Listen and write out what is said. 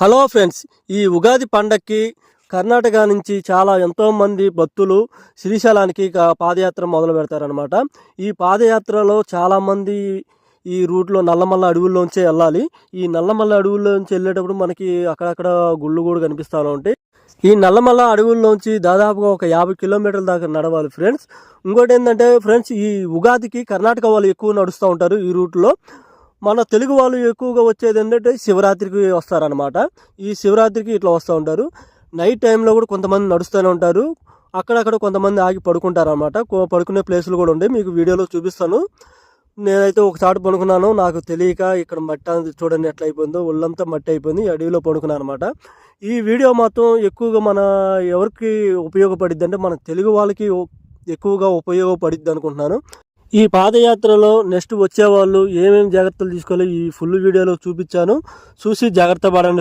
Hello friends, ఈ ఉగాది పండక్కి కర్ణాటక నుంచి ఎంతోమంది భక్తులు శ్రీశైలానికి పాదయాత్ర మొదలు పెడతారనమాట. ఈ పాదయాత్రలో చాలామంది ఈ రూట్లో నల్లమల్ల అడవుల్లోంచే వెళ్ళాలి. ఈ నల్లమల్ల అడవుల్లోంచి వెళ్ళేటప్పుడు మనకి అక్కడక్కడ గుళ్ళు కూడా కనిపిస్తూ ఉంటాయి. ఈ నల్లమల్ల అడవుల్లోంచి దాదాపుగా ఒక 50 కిలోమీటర్ల దాకా నడవాలి ఫ్రెండ్స్. ఇంకోటి ఏంటంటే ఫ్రెండ్స్, ఈ ఉగాదికి కర్ణాటక వాళ్ళు ఎక్కువ నడుస్తూ ఉంటారు ఈ రూట్లో. మన తెలుగు వాళ్ళు ఎక్కువగా వచ్చేది ఏంటంటే శివరాత్రికి వస్తారనమాట. ఈ శివరాత్రికి ఇట్లా వస్తూ ఉంటారు. నైట్ టైంలో కూడా కొంతమంది నడుస్తూనే ఉంటారు. అక్కడక్కడ కొంతమంది ఆగి పడుకుంటారనమాట. పడుకునే ప్లేసులు కూడా ఉండే మీకు వీడియోలో చూపిస్తాను. నేనైతే ఒకసారి పడుకున్నాను, నాకు తెలియక ఇక్కడ మట్టి చూడండి ఎట్లా అయిపోయిందో, ఒళ్ళంతా మట్టి అయిపోయింది. అడవిలో పడుకున్నాను అనమాట. ఈ వీడియో మాత్రం ఎక్కువగా ఎవరికి ఉపయోగపడిద్ది అంటే మన తెలుగు వాళ్ళకి ఎక్కువగా ఉపయోగపడిద్ది అనుకుంటున్నాను. ఈ పాదయాత్రలో నెక్స్ట్ వచ్చేవాళ్ళు ఏమేమి జాగ్రత్తలు తీసుకోవాలి ఈ ఫుల్ వీడియోలో చూపించాను. చూసి జాగ్రత్త పడండి.